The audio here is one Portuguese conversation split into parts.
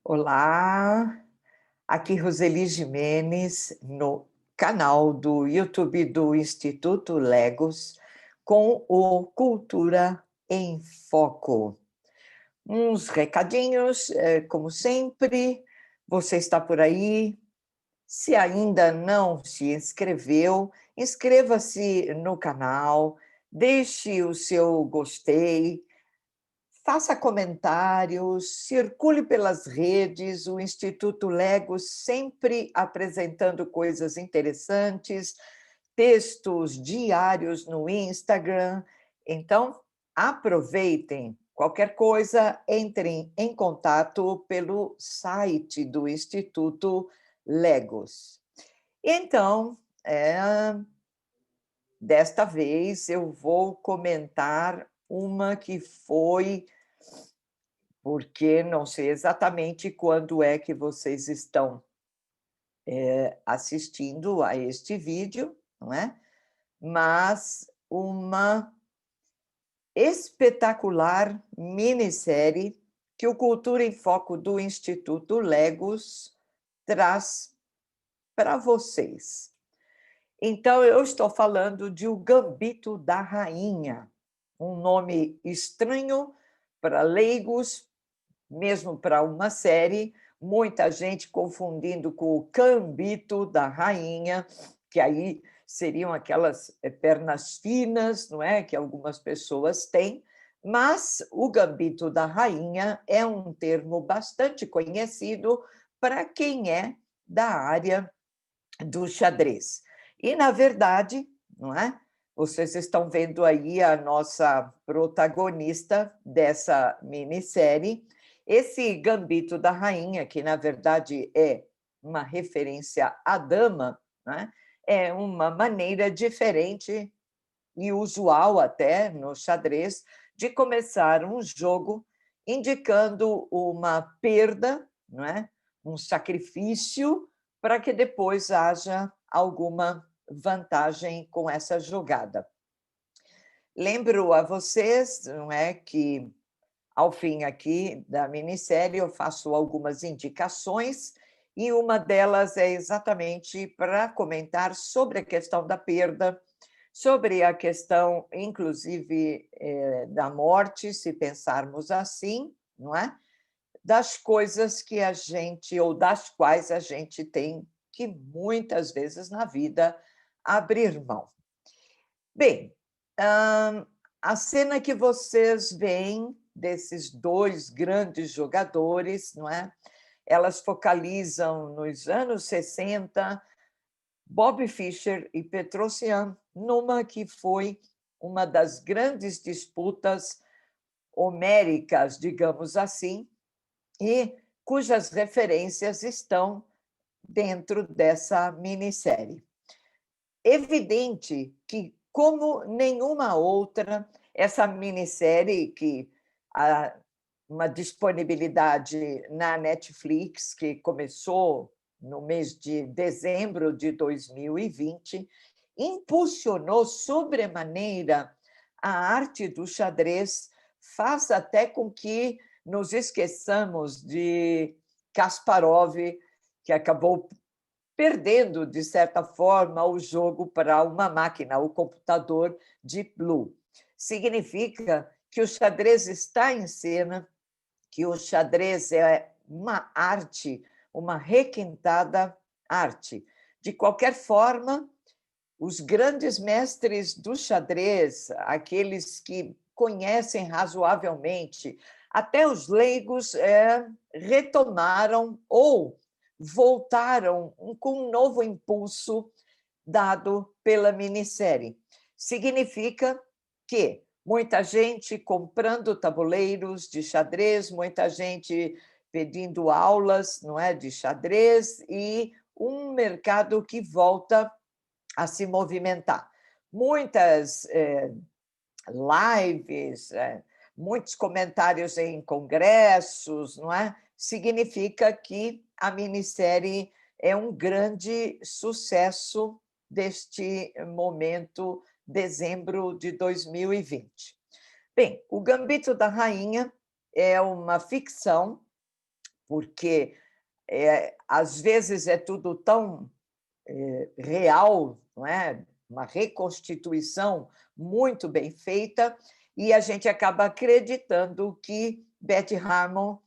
Olá, aqui Roseli Gimenez, no canal do YouTube do Instituto Legos, com o Cultura em Foco. Uns recadinhos, como sempre, você está por aí. Se ainda não se inscreveu, inscreva-se no canal, deixe o seu gostei, faça comentários, circule pelas redes, o Instituto Legos sempre apresentando coisas interessantes, textos diários no Instagram. Então, aproveitem. Qualquer coisa, entrem em contato pelo site do Instituto Legos. Então, desta vez eu vou comentar uma que foi porque não sei exatamente quando é que vocês estão assistindo a este vídeo, não é? Mas uma espetacular minissérie que o Cultura em Foco do Instituto Legos traz para vocês. Então, eu estou falando de O Gambito da Rainha, um nome estranho para leigos, mesmo para uma série, muita gente confundindo com o Gambito da Rainha, que aí seriam aquelas pernas finas, não é, que algumas pessoas têm, mas o Gambito da Rainha é um termo bastante conhecido para quem é da área do xadrez. E, na verdade, não é? Vocês estão vendo aí a nossa protagonista dessa minissérie, esse Gambito da Rainha, que na verdade é uma referência à dama, né? É uma maneira diferente e usual até no xadrez de começar um jogo indicando uma perda, não é? Um sacrifício, para que depois haja alguma vantagem com essa jogada. Lembro a vocês, não é, que ao fim aqui da minissérie eu faço algumas indicações e uma delas é exatamente para comentar sobre a questão da perda, sobre a questão, inclusive, da morte, se pensarmos assim, não é? Das coisas que a gente, ou das quais a gente tem que, muitas vezes na vida, abrir mão. Bem, a cena que vocês veem desses dois grandes jogadores, não é? Elas focalizam nos anos 60, Bob Fischer e Petrosian, numa que foi uma das grandes disputas homéricas, digamos assim, e cujas referências estão dentro dessa minissérie. Evidente que, como nenhuma outra, essa minissérie que há uma disponibilidade na Netflix, que começou no mês de dezembro de 2020, impulsionou sobremaneira a arte do xadrez, faz até com que nos esqueçamos de Kasparov, que acabou perdendo, de certa forma, o jogo para uma máquina, o computador Deep Blue. Significa que o xadrez está em cena, que o xadrez é uma arte, uma requintada arte. De qualquer forma, os grandes mestres do xadrez, aqueles que conhecem razoavelmente, até os leigos, retomaram ou voltaram com um novo impulso dado pela minissérie. Significa que muita gente comprando tabuleiros de xadrez, muita gente pedindo aulas, não é, de xadrez, e um mercado que volta a se movimentar. Muitas lives, muitos comentários em congressos, não é? Significa que a minissérie é um grande sucesso deste momento, dezembro de 2020. Bem, O Gambito da Rainha é uma ficção porque às vezes é tudo tão real, não é? Uma reconstituição muito bem feita, e a gente acaba acreditando que Betty Harmon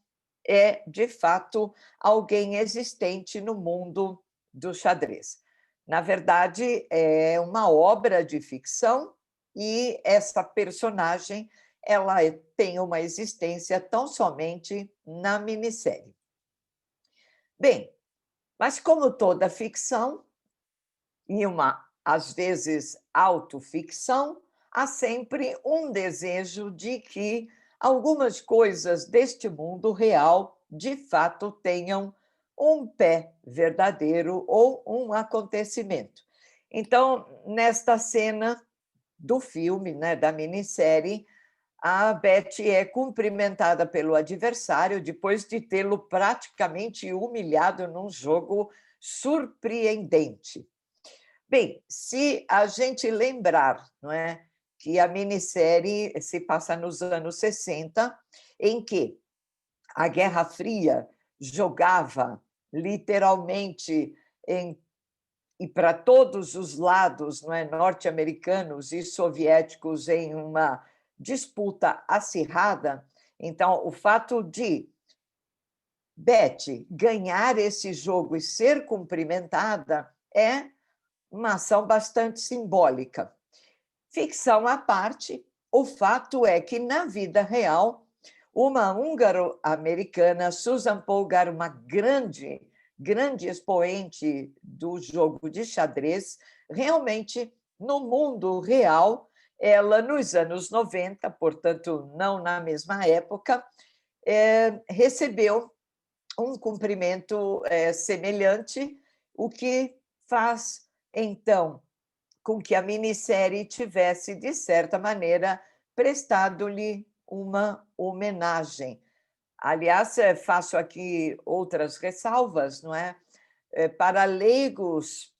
é, de fato, alguém existente no mundo do xadrez. Na verdade, é uma obra de ficção e essa personagem ela tem uma existência tão somente na minissérie. Bem, mas como toda ficção, e uma, às vezes, autoficção, há sempre um desejo de que algumas coisas deste mundo real, de fato, tenham um pé verdadeiro ou um acontecimento. Então, nesta cena do filme, né, da minissérie, a Betty é cumprimentada pelo adversário depois de tê-lo praticamente humilhado num jogo surpreendente. Bem, se a gente lembrar, não é, que a minissérie se passa nos anos 60, em que a Guerra Fria jogava literalmente e para todos os lados, não é, norte-americanos e soviéticos, em uma disputa acirrada. Então, o fato de Betty ganhar esse jogo e ser cumprimentada é uma ação bastante simbólica. Ficção à parte, o fato é que, na vida real, uma húngaro-americana, Susan Polgar, uma grande expoente do jogo de xadrez, realmente, no mundo real, ela, nos anos 90, portanto, não na mesma época, recebeu um cumprimento semelhante, o que faz, então, com que a minissérie tivesse, de certa maneira, prestado-lhe uma homenagem. Aliás, faço aqui outras ressalvas, não é? Para leigos,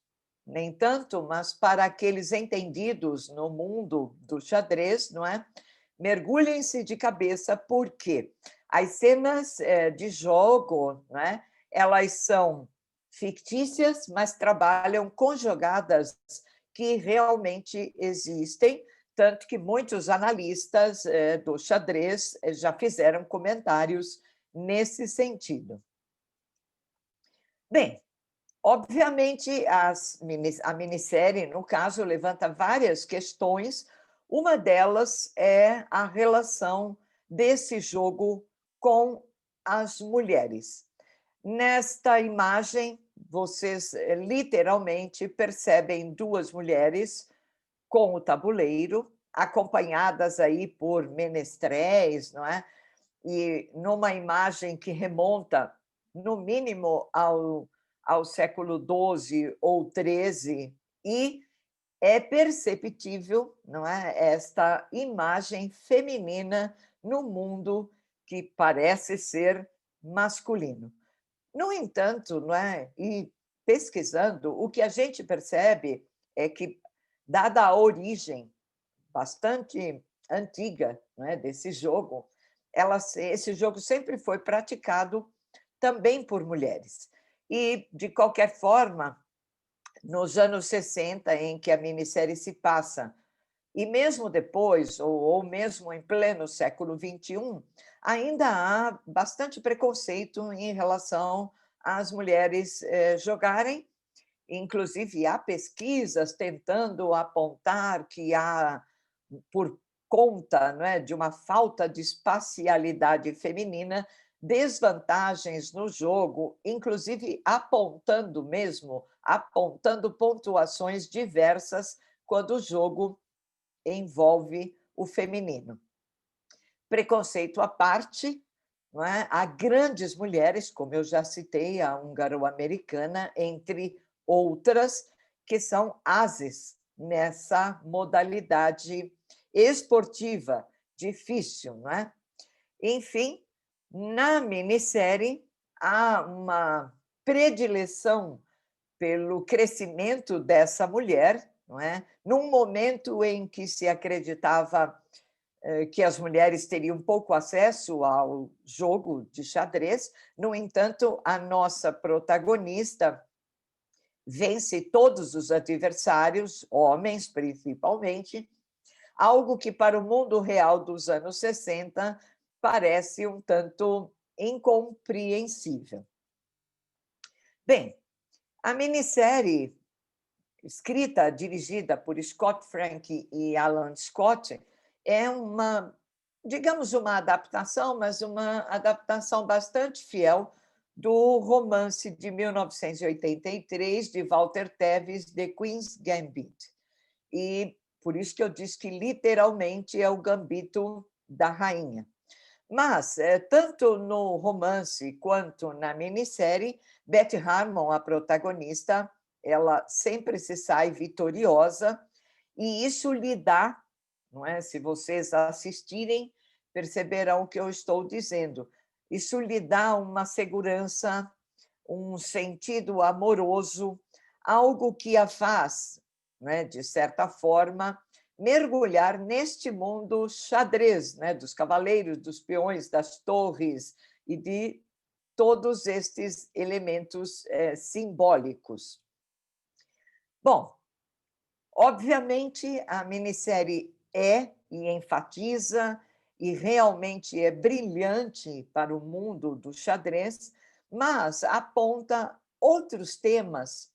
nem tanto, mas para aqueles entendidos no mundo do xadrez, não é? Mergulhem-se de cabeça, porque as cenas de jogo, não é? Elas são fictícias, mas trabalham com jogadas que realmente existem, tanto que muitos analistas do xadrez já fizeram comentários nesse sentido. Bem, obviamente, a minissérie, no caso, levanta várias questões. Uma delas é a relação desse jogo com as mulheres. Nesta imagem, vocês literalmente percebem duas mulheres com o tabuleiro, acompanhadas aí por menestréis, não é? E numa imagem que remonta, no mínimo, ao século XII ou XIII, e é perceptível, não é, esta imagem feminina no mundo que parece ser masculino. No entanto, não é, e pesquisando, o que a gente percebe é que, dada a origem bastante antiga, não é, desse jogo, esse jogo sempre foi praticado também por mulheres. E, de qualquer forma, nos anos 60, em que a minissérie se passa, e mesmo depois, ou mesmo em pleno século XXI, ainda há bastante preconceito em relação às mulheres jogarem. Inclusive, há pesquisas tentando apontar que há, por conta, não é, de uma falta de espacialidade feminina, desvantagens no jogo, inclusive apontando pontuações diversas quando o jogo envolve o feminino. Preconceito à parte, não é? Há grandes mulheres, como eu já citei, a húngaro-americana, entre outras, que são ases nessa modalidade esportiva difícil, não é? Enfim, na minissérie há uma predileção pelo crescimento dessa mulher, não é? Num momento em que se acreditava que as mulheres teriam pouco acesso ao jogo de xadrez. No entanto, a nossa protagonista vence todos os adversários, homens principalmente, algo que para o mundo real dos anos 60 parece um tanto incompreensível. Bem, a minissérie, escrita, dirigida por Scott Frank e Alan Scott, é uma, digamos, uma adaptação, mas uma adaptação bastante fiel do romance de 1983 de Walter Tevis, The Queen's Gambit. E por isso que eu disse que literalmente é o gambito da rainha. Mas, tanto no romance quanto na minissérie, Beth Harmon, a protagonista, ela sempre se sai vitoriosa, e isso lhe dá, não é? Se vocês assistirem, perceberão o que eu estou dizendo. Isso lhe dá uma segurança, um sentido amoroso, algo que a faz, né, de certa forma, mergulhar neste mundo xadrez, né, dos cavaleiros, dos peões, das torres e de todos estes elementos simbólicos. Bom, obviamente a minissérie e enfatiza e realmente é brilhante para o mundo do xadrez, mas aponta outros temas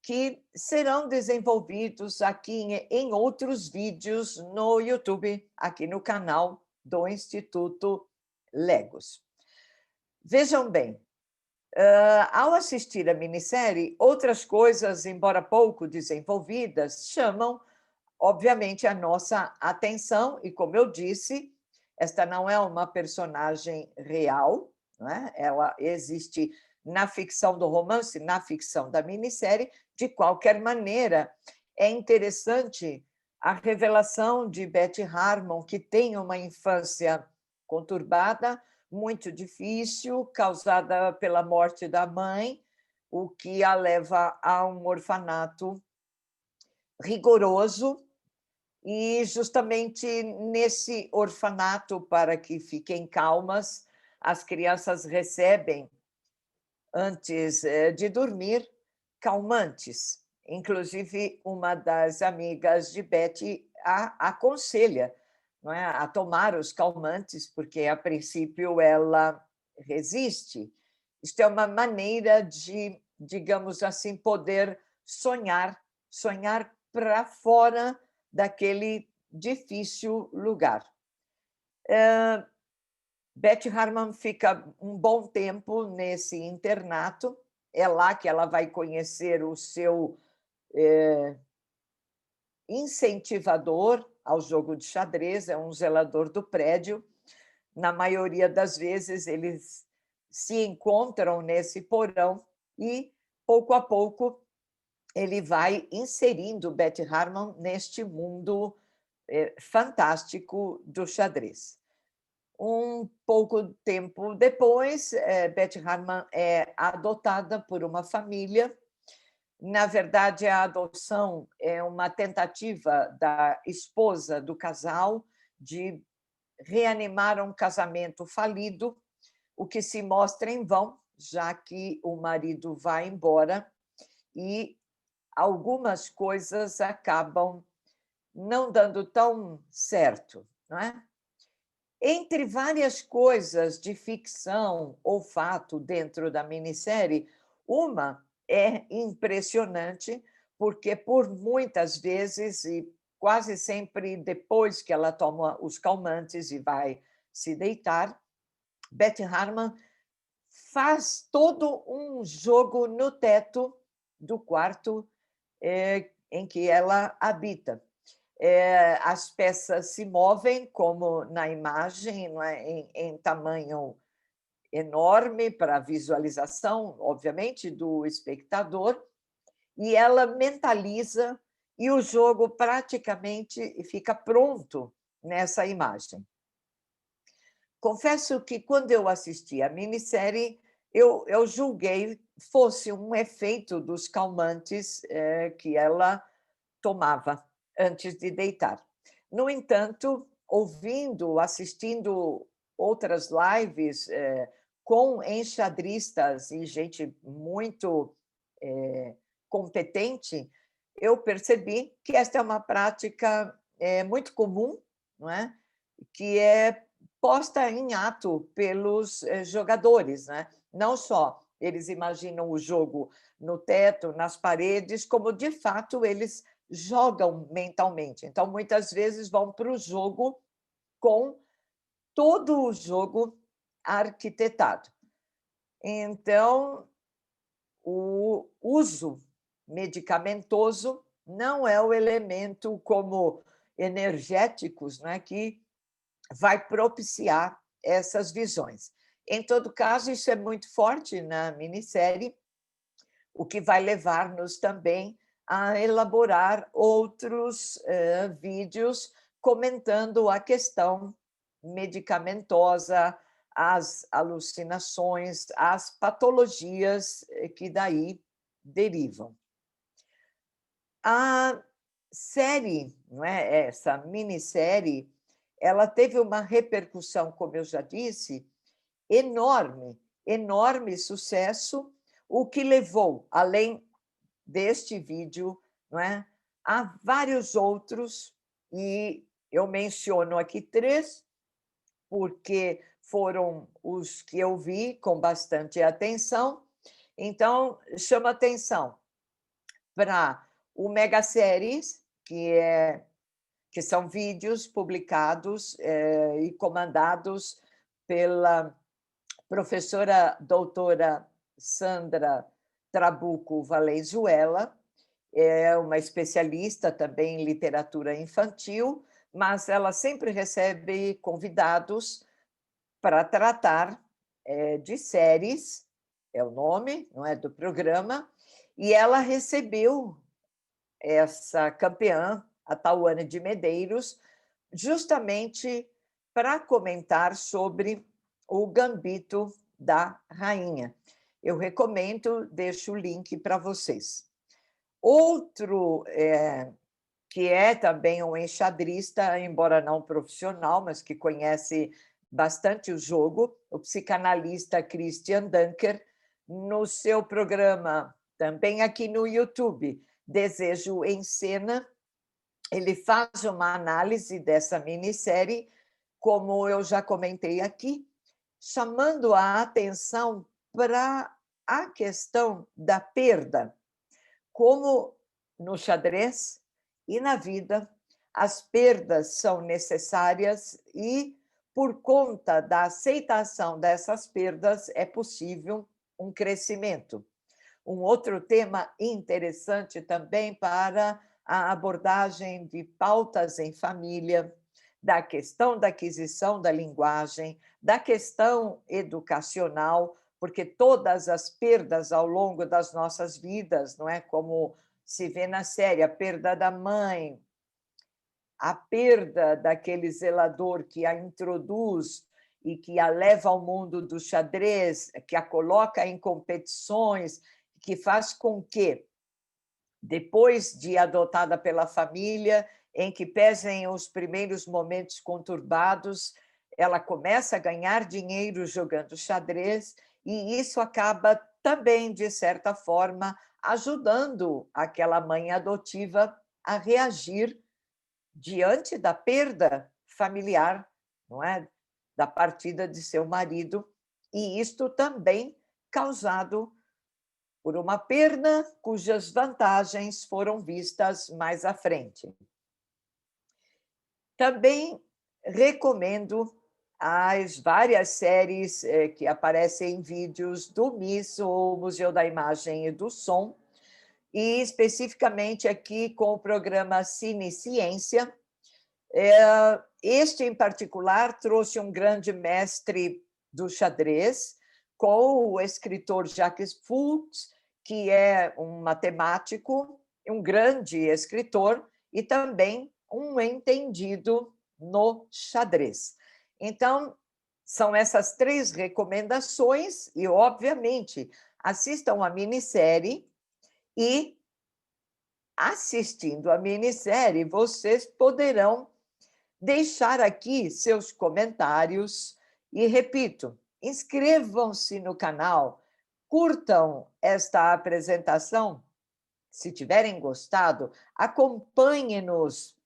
que serão desenvolvidos aqui em outros vídeos no YouTube, aqui no canal do Instituto Legos. Vejam bem, ao assistir a minissérie, outras coisas, embora pouco desenvolvidas, chamam, obviamente, a nossa atenção, e como eu disse, esta não é uma personagem real, não é? Ela existe na ficção do romance, na ficção da minissérie. De qualquer maneira, é interessante a revelação de Beth Harmon, que tem uma infância conturbada, muito difícil, causada pela morte da mãe, o que a leva a um orfanato rigoroso, e justamente nesse orfanato, para que fiquem calmas, as crianças recebem, antes de dormir, calmantes. Inclusive, uma das amigas de Betty a aconselha, não é, a tomar os calmantes, porque, a princípio, ela resiste. Isto é uma maneira de, digamos assim, poder sonhar para fora daquele difícil lugar. Beth Harmon fica um bom tempo nesse internato, é lá que ela vai conhecer o seu incentivador ao jogo de xadrez, é um zelador do prédio. Na maioria das vezes, eles se encontram nesse porão e, pouco a pouco, ele vai inserindo Beth Harmon neste mundo fantástico do xadrez. Um pouco tempo depois, Beth Harmon é adotada por uma família. Na verdade, a adoção é uma tentativa da esposa do casal de reanimar um casamento falido, o que se mostra em vão, já que o marido vai embora e algumas coisas acabam não dando tão certo, não é? Entre várias coisas de ficção ou fato dentro da minissérie, uma é impressionante, porque por muitas vezes, e quase sempre depois que ela toma os calmantes e vai se deitar, Beth Harmon faz todo um jogo no teto do quarto em que ela habita. As peças se movem, como na imagem, não é? Em tamanho enorme para a visualização, obviamente, do espectador, e ela mentaliza, e o jogo praticamente fica pronto nessa imagem. Confesso que, quando eu assisti a minissérie, eu julguei fosse um efeito dos calmantes que ela tomava antes de deitar. No entanto, ouvindo, assistindo outras lives com enxadristas e gente muito competente, eu percebi que esta é uma prática muito comum, não é? Que é posta em ato pelos jogadores, né? Não só eles imaginam o jogo no teto, nas paredes, como de fato eles jogam mentalmente. Então, muitas vezes vão para o jogo com todo o jogo arquitetado. Então, o uso medicamentoso não é o elemento como energéticos, né, que vai propiciar essas visões. Em todo caso, isso é muito forte na minissérie, o que vai levar-nos também a elaborar outros vídeos comentando a questão medicamentosa, as alucinações, as patologias que daí derivam. A série, não é, essa minissérie, ela teve uma repercussão, como eu já disse, enorme, enorme sucesso, o que levou, além deste vídeo, não é, a vários outros, e eu menciono aqui 3, porque foram os que eu vi com bastante atenção. Então, chama atenção para o Mega Séries, que são vídeos publicados e comandados pela professora doutora Sandra Trabuco Valenzuela, é uma especialista também em literatura infantil, mas ela sempre recebe convidados para tratar de séries, é o nome, não é, do programa, e ela recebeu essa campeã, a Tauane de Medeiros, justamente para comentar sobre o Gambito da Rainha. Eu recomendo, deixo o link para vocês. Outro que é também um enxadrista, embora não profissional, mas que conhece bastante o jogo, o psicanalista Christian Dunker, no seu programa, também aqui no YouTube, Desejo em Cena, ele faz uma análise dessa minissérie, como eu já comentei aqui, chamando a atenção para a questão da perda, como no xadrez e na vida, as perdas são necessárias e, por conta da aceitação dessas perdas, é possível um crescimento. Um outro tema interessante também para a abordagem de pautas em família, da questão da aquisição da linguagem, da questão educacional, porque todas as perdas ao longo das nossas vidas, não é, como se vê na série, a perda da mãe, a perda daquele zelador que a introduz e que a leva ao mundo do xadrez, que a coloca em competições, que faz com que, depois de adotada pela família, em que pesem os primeiros momentos conturbados, ela começa a ganhar dinheiro jogando xadrez, e isso acaba também, de certa forma, ajudando aquela mãe adotiva a reagir diante da perda familiar, não é? Da partida de seu marido, e isto também causado por uma perda cujas vantagens foram vistas mais à frente. Também recomendo as várias séries que aparecem em vídeos do MIS, o Museu da Imagem e do Som, e especificamente aqui com o programa Cine Ciência. Este, em particular, trouxe um grande mestre do xadrez, com o escritor Jacques Fuchs, que é um matemático, um grande escritor e também um entendido no xadrez. Então, são essas 3 recomendações e, obviamente, assistam a minissérie e, assistindo a minissérie, vocês poderão deixar aqui seus comentários e, repito, inscrevam-se no canal, curtam esta apresentação. Se tiverem gostado, acompanhem-nos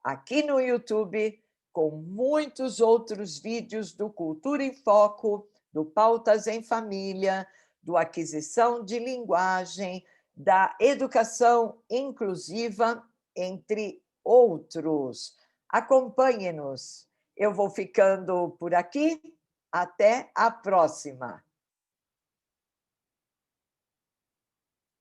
aqui no YouTube com muitos outros vídeos do Cultura em Foco, do Pautas em Família, do Aquisição de Linguagem, da Educação Inclusiva, entre outros. Acompanhem-nos. Eu vou ficando por aqui. Até a próxima!